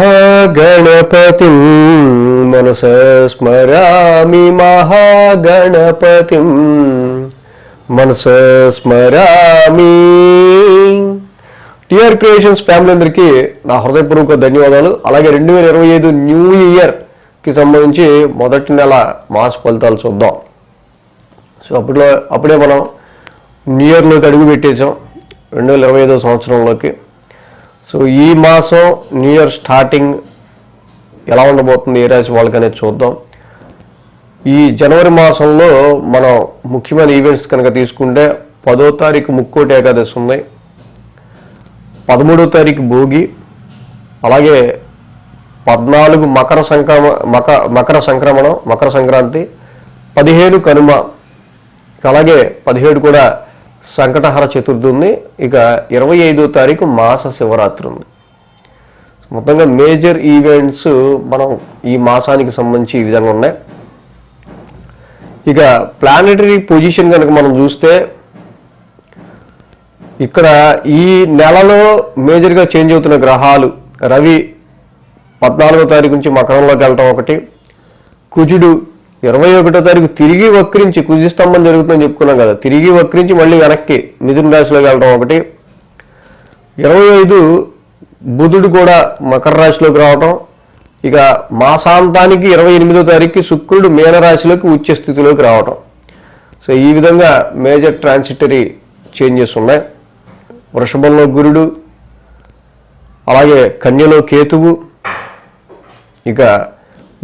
మహాగణపతిం మనసా స్మరామి మహాగణపతిం మనసా స్మరామి. TR creations family అందరికీ నా హృదయపూర్వక ధన్యవాదాలు. అలాగే 2025 న్యూ ఇయర్కి సంబంధించి మొదటి నెల మాస ఫలితాలు చూద్దాం. సో అప్పుడే మనం న్యూ ఇయర్లోకి అడుగు పెట్టేసాం 2025 సంవత్సరంలోకి. సో ఈ మాసం న్యూ ఇయర్ స్టార్టింగ్ ఎలా ఉండబోతుంది, ఏ రాశి వాళ్ళకి అనేది చూద్దాం. ఈ జనవరి మాసంలో మనం ముఖ్యమైన ఈవెంట్స్ కనుక తీసుకుంటే 10వ తారీఖు ముక్కోటి ఏకాదశి ఉంది, 13వ తారీఖు భోగి, అలాగే 14 మకర సంక్రాంతి, 15 కనుమ, అలాగే 17 కూడా సంకటహర చతుర్థి ఉంది. ఇక 25వ తారీఖు మాస శివరాత్రి ఉంది. మొత్తంగా మేజర్ ఈవెంట్స్ మనం ఈ మాసానికి సంబంధించి ఈ విధంగా ఉన్నాయి. ఇక ప్లానెటరీ పొజిషన్ కనుక మనం చూస్తే ఇక్కడ ఈ నెలలో మేజర్గా చేంజ్ అవుతున్న గ్రహాలు రవి 14వ తారీఖు నుంచి మకరంలోకి వెళ్ళటం ఒకటి, కుజుడు 21వ తారీఖు తిరిగి వక్రించి కుజస్తంభం జరుగుతుందని చెప్పుకున్నాం కదా, తిరిగి వక్రించి మళ్ళీ వెనక్కి మిథున రాశిలోకి వెళ్ళడం ఒకటి, 25 బుధుడు కూడా మకర రాశిలోకి రావటం, ఇక మాసాంతానికి 28వ తారీఖుకి శుక్రుడు మీనరాశిలోకి ఉచ్చ స్థితిలోకి రావటం. సో ఈ విధంగా మేజర్ ట్రాన్సిటరీ చేంజెస్ ఉన్నాయి. వృషభంలో గురుడు, అలాగే కన్యలో కేతువు, ఇక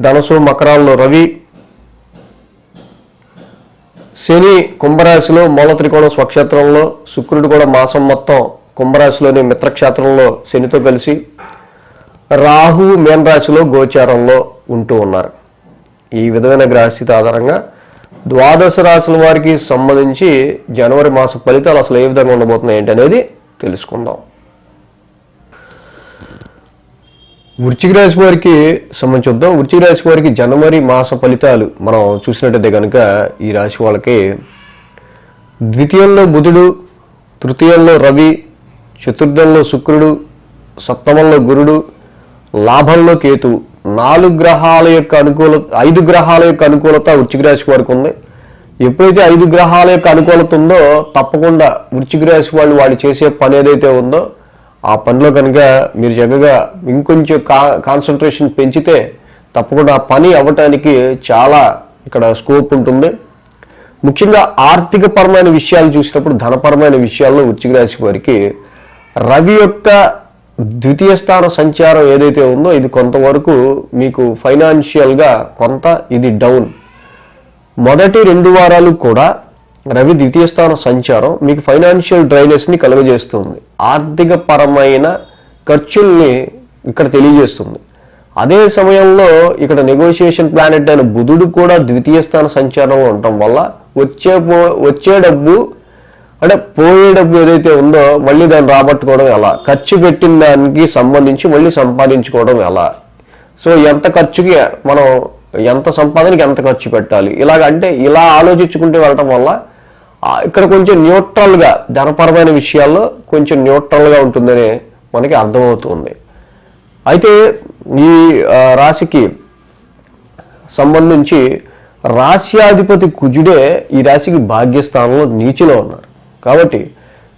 ధనుసు మకరాల్లో రవి, శని కుంభరాశిలో మూల త్రికోణం స్వక్షేత్రంలో, శుక్రుడు కూడా మాసం మొత్తం కుంభరాశిలోని మిత్రక్షేత్రంలో శనితో కలిసి, రాహు మీన రాశిలో గోచారంలో ఉంటూ ఉన్నారు. ఈ విధమైన గ్రహస్థితి ఆధారంగా ద్వాదశ రాశుల వారికి సంబంధించి జనవరి మాస ఫలితాలు అసలు ఏ విధంగా ఉండబోతున్నాయి ఏంటి అనేది తెలుసుకుందాం. వృశ్చిక రాశి వారికి సంబంధించి చూద్దాం. వృశ్చిక రాశి వారికి జనవరి మాస ఫలితాలు మనం చూసినట్టయితే కనుక ఈ రాశి వాళ్ళకి ద్వితీయంలో బుధుడు, తృతీయంలో రవి, చతుర్థంలో శుక్రుడు, సప్తమంలో గురుడు, లాభంలో కేతు, 5 గ్రహాల యొక్క అనుకూలత వృశ్చిక రాశి వారికి ఉంది. ఎప్పుడైతే 5 గ్రహాల యొక్క అనుకూలత ఉందో తప్పకుండా వృశ్చిక రాశి వాళ్ళు చేసే పని ఏదైతే ఉందో ఆ పనిలో కనుక మీరు చక్కగా ఇంకొంచెం కాన్సన్ట్రేషన్ పెంచితే తప్పకుండా ఆ పని అవ్వటానికి చాలా ఇక్కడ స్కోప్ ఉంటుంది. ముఖ్యంగా ఆర్థికపరమైన విషయాలు చూసినప్పుడు ధనపరమైన విషయాల్లో వృశ్చిక రాశి వారికి రవి యొక్క ద్వితీయ స్థాన సంచారం ఏదైతే ఉందో ఇది కొంతవరకు మీకు ఫైనాన్షియల్గా కొంత ఇది డౌన్. మొదటి 2 వారాలు కూడా రవి ద్వితీయ స్థాన సంచారం మీకు ఫైనాన్షియల్ డ్రైనెస్ని కలుగజేస్తుంది, ఆర్థిక పరమైన ఖర్చుల్ని ఇక్కడ తెలియజేస్తుంది. అదే సమయంలో ఇక్కడ నెగోషియేషన్ ప్లానెట్ అయిన బుధుడు కూడా ద్వితీయ స్థాన సంచారంలో ఉండటం వల్ల వచ్చే డబ్బు అంటే పోయే డబ్బు ఏదైతే ఉందో మళ్ళీ దాన్ని రాబట్టుకోవడం ఎలా, ఖర్చు పెట్టిన దానికి సంబంధించి మళ్ళీ సంపాదించుకోవడం ఎలా, సో ఎంత ఖర్చుకి మనం ఎంత సంపాదనకి ఎంత ఖర్చు పెట్టాలి, అంటే ఇలా ఆలోచించుకుంటూ వెళ్ళటం వల్ల ఇక్కడ కొంచెం న్యూట్రల్గా ధనపరమైన విషయాల్లో కొంచెం న్యూట్రల్గా ఉంటుందని మనకి అర్థమవుతుంది. అయితే ఈ రాశికి సంబంధించి రాశ్యాధిపతి కుజుడే ఈ రాశికి భాగ్యస్థానంలో నీచిలో ఉన్నారు. కాబట్టి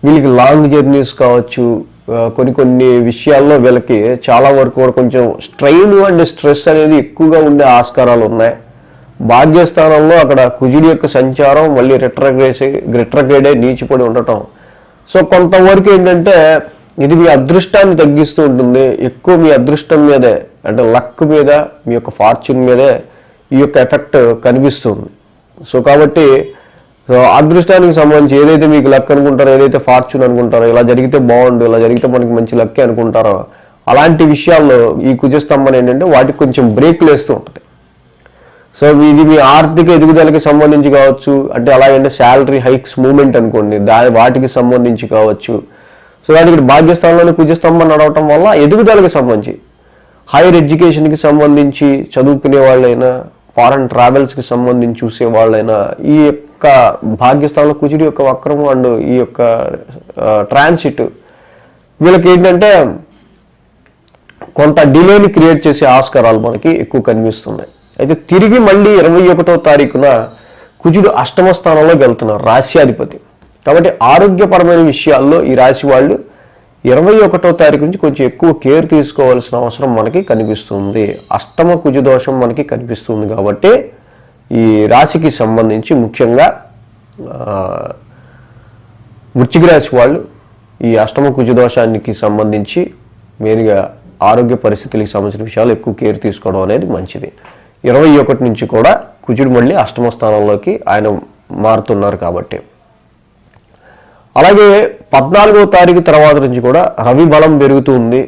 వీళ్ళకి లాంగ్ జర్నీస్ కావచ్చు, కొన్ని విషయాల్లో వీళ్ళకి చాలా వరకు కూడా కొంచెం స్ట్రెయిన్ అండ్ స్ట్రెస్ అనేది ఎక్కువగా ఉండే ఆస్కారాలు ఉన్నాయి. భాగ్యస్థానంలో అక్కడ కుజుడి యొక్క సంచారం మళ్ళీ రిట్రగ్రేడే నీచిపడి ఉండటం. సో కొంతవరకు ఏంటంటే ఇది మీ అదృష్టాన్ని తగ్గిస్తూ ఉంటుంది. ఎక్కువ మీ అదృష్టం మీదే అంటే లక్ మీద మీ యొక్క ఫార్చ్యూన్ మీదే ఈ యొక్క ఎఫెక్ట్ కనిపిస్తుంది. సో కాబట్టి అదృష్టానికి సంబంధించి ఏదైతే మీకు లక్ అనుకుంటారో, ఏదైతే ఫార్చ్యూన్ అనుకుంటారో, ఇలా జరిగితే బాగుండు, ఇలా జరిగితే మనకి మంచి లక్ అనుకుంటారో అలాంటి విషయాల్లో ఈ కుజస్తంభం ఏంటంటే వాటికి కొంచెం బ్రేక్లు వేస్తూ ఉంటుంది. సో ఇది మీ ఆర్థిక ఎదుగుదలకి సంబంధించి కావచ్చు, అంటే అలాగంటే శాలరీ హైక్స్ మూమెంట్ అనుకోండి వాటికి సంబంధించి కావచ్చు. సో వాటికి భాగ్యస్థానంలోని కుజస్తంభం నడవటం వల్ల ఎదుగుదలకి సంబంధించి హైయర్ ఎడ్యుకేషన్కి సంబంధించి చదువుకునే వాళ్ళైనా, ఫారెన్ ట్రావెల్స్కి సంబంధించి చూసే వాళ్ళైనా ఈ యొక్క భాగ్యస్థానంలో కుజుడి యొక్క వక్రము అండ్ ఈ యొక్క ట్రాన్సిట్ వీళ్ళకి ఏంటంటే కొంత డిలేని క్రియేట్ చేసే ఆస్కారాలు మనకి ఎక్కువ కనిపిస్తున్నాయి. అయితే తిరిగి మళ్ళీ 21వ తారీఖున కుజుడు అష్టమ స్థానంలోకి వెళ్తున్నారు, రాశ్యాధిపతి. కాబట్టి ఆరోగ్యపరమైన విషయాల్లో ఈ రాశి వాళ్ళు 21వ తారీఖు నుంచి కొంచెం ఎక్కువ కేర్ తీసుకోవాల్సిన అవసరం మనకి కనిపిస్తుంది. అష్టమ కుజు దోషం మనకి కనిపిస్తుంది కాబట్టి ఈ రాశికి సంబంధించి ముఖ్యంగా వృశ్చిక రాశి వాళ్ళు ఈ అష్టమ కుజు దోషానికి సంబంధించి మెయిన్గా ఆరోగ్య పరిస్థితులకు సంబంధించిన విషయాలు ఎక్కువ కేర్ తీసుకోవడం అనేది మంచిది. 21 నుంచి కూడా కుజుడు మళ్ళీ అష్టమ స్థానంలోకి ఆయన మారుతున్నారు కాబట్టి. అలాగే 14వ తారీఖు తర్వాత నుంచి కూడా రవి బలం పెరుగుతుంది.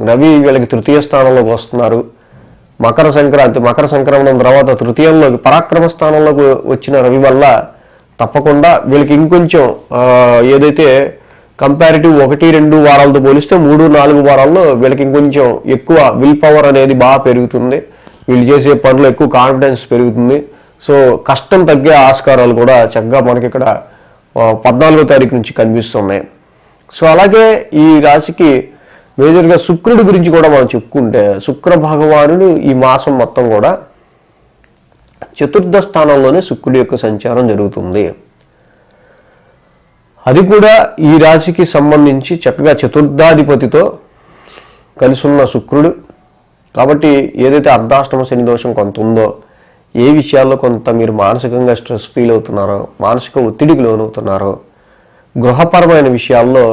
రవి వీళ్ళకి తృతీయ స్థానంలోకి వస్తున్నారు. మకర సంక్రమణం తర్వాత తృతీయంలోకి పరాక్రమ స్థానంలోకి వచ్చిన రవి వల్ల తప్పకుండా వీళ్ళకి ఇంకొంచెం ఏదైతే కంపారిటివ్ 1-2 వారాలతో పోలిస్తే 3-4 వారాల్లో వీళ్ళకి ఇంకొంచెం ఎక్కువ విల్ పవర్ అనేది బాగా పెరుగుతుంది. వీళ్ళు చేసే పనులు ఎక్కువ కాన్ఫిడెన్స్ పెరుగుతుంది. సో కష్టం తగ్గే ఆస్కారాలు కూడా చక్కగా మనకి ఇక్కడ 14వ తారీఖు నుంచి కనిపిస్తున్నాయి. సో అలాగే ఈ రాశికి మేజర్గా శుక్రుడి గురించి కూడా మనం చెప్పుకుంటే, శుక్ర భగవానుడు ఈ మాసం మొత్తం కూడా చతుర్థ స్థానంలోనే శుక్రుడి యొక్క సంచారం జరుగుతుంది. అది కూడా ఈ రాశికి సంబంధించి చక్కగా చతుర్థాధిపతితో కలిసి ఉన్న శుక్రుడు కాబట్టి ఏదైతే అర్ధాష్టమ శని దోషం కొంత ఉందో, ఏ విషయాల్లో కొంత మీరు మానసికంగా స్ట్రెస్ ఫీల్ అవుతున్నారో, మానసిక ఒత్తిడికి లోనవుతున్నారో, గృహపరమైన విషయాల్లో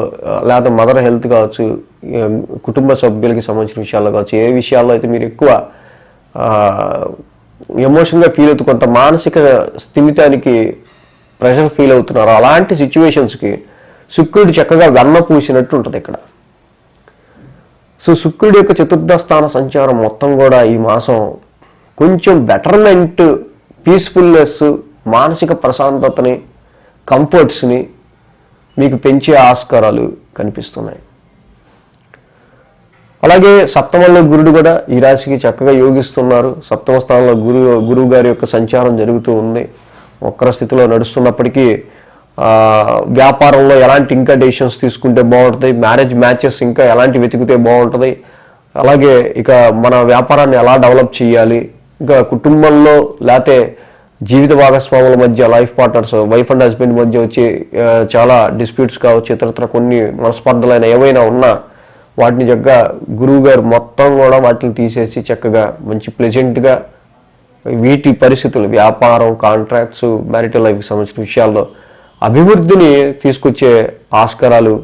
లేదా మదర్ హెల్త్ కావచ్చు, కుటుంబ సభ్యులకి సంబంధించిన విషయాల్లో కావచ్చు, ఏ విషయాల్లో అయితే మీరు ఎక్కువ ఎమోషన్గా ఫీల్ అవుతూ కొంత మానసిక స్థిమితానికి ప్రెషర్ ఫీల్ అవుతున్నారో అలాంటి సిచ్యువేషన్స్కి శుక్రుడు చక్కగా వెన్న పూసినట్టు ఉంటుంది ఇక్కడ. సో శుక్రుడి యొక్క చతుర్థ స్థాన సంచారం మొత్తం కూడా ఈ మాసం కొంచెం బెటర్మెంట్, పీస్ఫుల్నెస్, మానసిక ప్రశాంతతని, కంఫర్ట్స్ని మీకు పెంచే ఆస్కారాలు కనిపిస్తున్నాయి. అలాగే సప్తమంలో గురుడు కూడా ఈ రాశికి చక్కగా యోగిస్తున్నారు. సప్తమ స్థానంలో గురువు గారి యొక్క సంచారం జరుగుతూ ఉంది. వక్ర స్థితిలో నడుస్తున్నప్పటికీ వ్యాపారంలో ఎలాంటి ఇంకా డెసిషన్స్ తీసుకుంటే బాగుంటుంది, మ్యాచెస్ ఇంకా ఎలాంటి వెతికితే బాగుంటుంది, అలాగే ఇక మన వ్యాపారాన్ని ఎలా డెవలప్ చేయాలి, ఇంకా కుటుంబంలో లేకపోతే జీవిత భాగస్వాముల మధ్య, life partners, wife and husband మధ్య వచ్చే చాలా డిస్ప్యూట్స్ కావచ్చు, ఇతరత్ర కొన్ని మనస్పర్ధలైన ఏవైనా ఉన్నా వాటిని చక్కగా గురువు గారు మొత్తం కూడా వాటిని తీసేసి చక్కగా మంచి ప్లెజెంట్గా వీటి పరిస్థితులు, వ్యాపారం, కాంట్రాక్ట్స్, మ్యారిటల్ లైఫ్కి సంబంధించిన విషయాల్లో అభివృద్ధిని తీసుకొచ్చే ఆస్కారాలు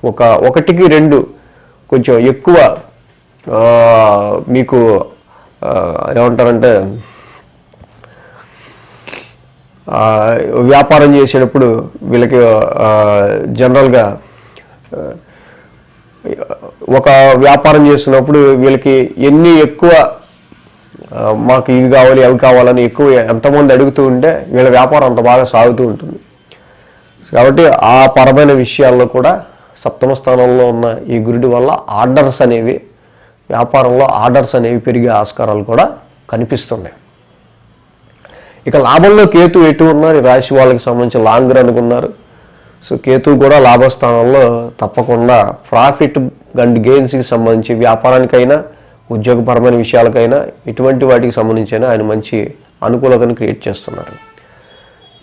1-2 కొంచెం ఎక్కువ మీకు ఏమంటారంటే వ్యాపారం చేసేటప్పుడు వీళ్ళకి జనరల్గా ఒక వ్యాపారం చేస్తున్నప్పుడు వీళ్ళకి ఎన్ని ఎక్కువ మాకు ఇది కావాలి అవి కావాలని ఎక్కువ ఎంతమంది అడుగుతూ ఉంటే వీళ్ళ వ్యాపారం అంత బాగా సాగుతూ ఉంటుంది. కాబట్టి ఆ పరమైన విషయాల్లో కూడా సప్తమ స్థానంలో ఉన్న ఈ గురుడి వల్ల వ్యాపారంలో ఆర్డర్స్ అనేవి పెరిగే ఆస్కారాలు కూడా కనిపిస్తున్నాయి. ఇక లాభంలో కేతు ఎటు ఉన్నారు, ఈ రాశి వాళ్ళకి సంబంధించి లాంగ్ రన్ అనుకున్నారు. సో కేతు కూడా లాభస్థానంలో తప్పకుండా ప్రాఫిట్ అండ్ గెయిన్స్కి సంబంధించి వ్యాపారానికైనా ఉద్యోగపరమైన విషయాలకైనా ఇటువంటి వాటికి సంబంధించిన ఆయన మంచి అనుకూలతను క్రియేట్ చేస్తున్నారు.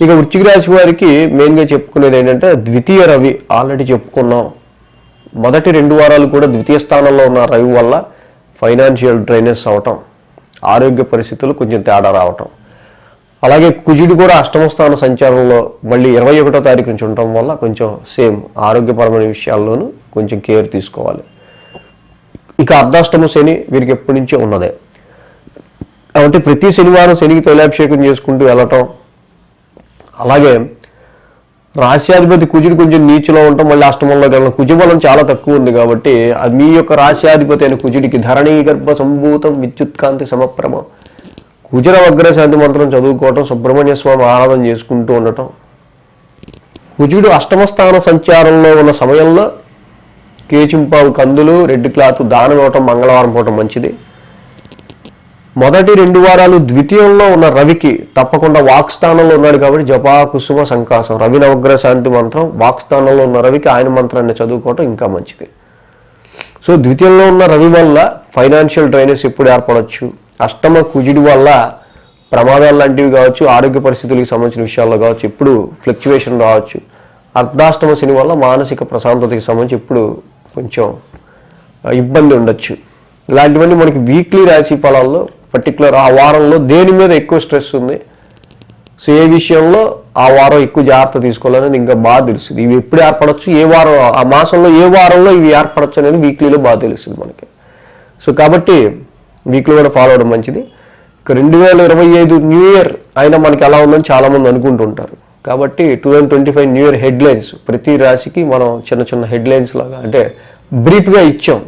ఇక వృశ్చిక రాశి వారికి మెయిన్గా చెప్పుకునేది ఏంటంటే ద్వితీయ రవి ఆల్రెడీ చెప్పుకున్నాం. మొదటి 2 వారాలు కూడా ద్వితీయ స్థానంలో ఉన్న రవి వల్ల ఫైనాన్షియల్ డ్రైనెస్ అవటం, ఆరోగ్య పరిస్థితులు కొంచెం తేడా రావటం, అలాగే కుజుడు కూడా అష్టమ స్థాన సంచారంలో మళ్ళీ 21వ తారీఖు నుంచి ఉండటం వల్ల కొంచెం సేమ్ ఆరోగ్యపరమైన విషయాల్లోనూ కొంచెం కేర్ తీసుకోవాలి. ఇక అర్ధాష్టమ శని వీరికి ఎప్పటి నుంచో ఉన్నదే కాబట్టి ప్రతి శనివారం శనికి తైలాభిషేకం చేసుకుంటూ వెళ్ళటం, అలాగే రాశ్యాధిపతి కుజుడు కొంచెం నీచులో ఉండటం, మళ్ళీ అష్టమంలోకి వెళ్ళడం, కుజబలం చాలా తక్కువ ఉంది కాబట్టి మీ యొక్క రాశ్యాధిపతి అయిన కుజుడికి ధరణీ గర్భ సంభూతం విద్యుత్కాంతి సమప్రభం కుజర వగ్రశాంతి మంత్రం చదువుకోవటం, సుబ్రహ్మణ్య స్వామి ఆరాధన చేసుకుంటూ ఉండటం, కుజుడు అష్టమ స్థాన సంచారంలో ఉన్న సమయంలో కేచింపావు కందులు, రెడ్ క్లాత్ దానం ఇవ్వటం, మంగళవారం పోవటం మంచిది. మొదటి 2 వారాలు ద్వితీయంలో ఉన్న రవికి తప్పకుండా వాక్స్థానంలో ఉన్నాడు కాబట్టి జపా కుసుమ సంకాసం రవి నవగ్రహ శాంతి మంత్రం వాక్స్థానంలో ఉన్న రవికి ఆయన మంత్రాన్ని చదువుకోవటం ఇంకా మంచిది. సో ద్వితీయంలో ఉన్న రవి వల్ల ఫైనాన్షియల్ డ్రైనెస్ ఎప్పుడు ఏర్పడవచ్చు, అష్టమ కుజుడి వల్ల ప్రమాదాలు లాంటివి కావచ్చు, ఆరోగ్య పరిస్థితులకు సంబంధించిన విషయాల్లో కావచ్చు ఎప్పుడు ఫ్లక్చువేషన్ రావచ్చు, అర్ధాష్టమ శని వల్ల మానసిక ప్రశాంతతకి సంబంధించి ఇప్పుడు కొంచెం ఇబ్బంది ఉండొచ్చు. ఇలాంటివన్నీ మనకి వీక్లీ రాశి ఫలాల్లో పర్టికులర్ ఆ వారంలో దేని మీద ఎక్కువ స్ట్రెస్ ఉంది, సో ఏ విషయంలో ఆ వారం ఎక్కువ జాగ్రత్త తీసుకోవాలనేది ఇంకా బాగా తెలుస్తుంది. ఇవి ఎప్పుడు ఏర్పడవచ్చు, ఏ వారం ఆ మాసంలో ఏ వారంలో ఇవి ఏర్పడచ్చు అనేది వీక్లీలో బాగా తెలుస్తుంది మనకి. సో కాబట్టి వీక్లీ కూడా ఫాలో అవడం మంచిది. ఇక 2025 న్యూ ఇయర్ అయినా మనకి ఎలా ఉందని చాలామంది అనుకుంటుంటారు. కాబట్టి 2025 న్యూ ఇయర్ హెడ్లైన్స్ ప్రతి రాశికి మనం చిన్న చిన్న హెడ్లైన్స్ లాగా అంటే బ్రీఫ్గా ఇచ్చాం,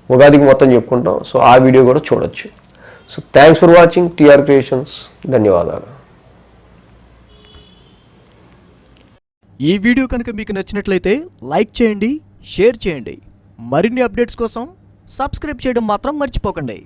ఉగాదికి మొత్తం చెప్పుకుంటాం. సో ఆ వీడియో కూడా చూడొచ్చు. So thanks for watching TR creations. ధన్యవాదాలు. ఈ వీడియో కనుక మీకు నచ్చినట్లయితే లైక్ చేయండి, షేర్ చేయండి. మరిన్ని అప్డేట్స్ కోసం సబ్స్క్రైబ్ చేయడం మాత్రం మర్చిపోకండి.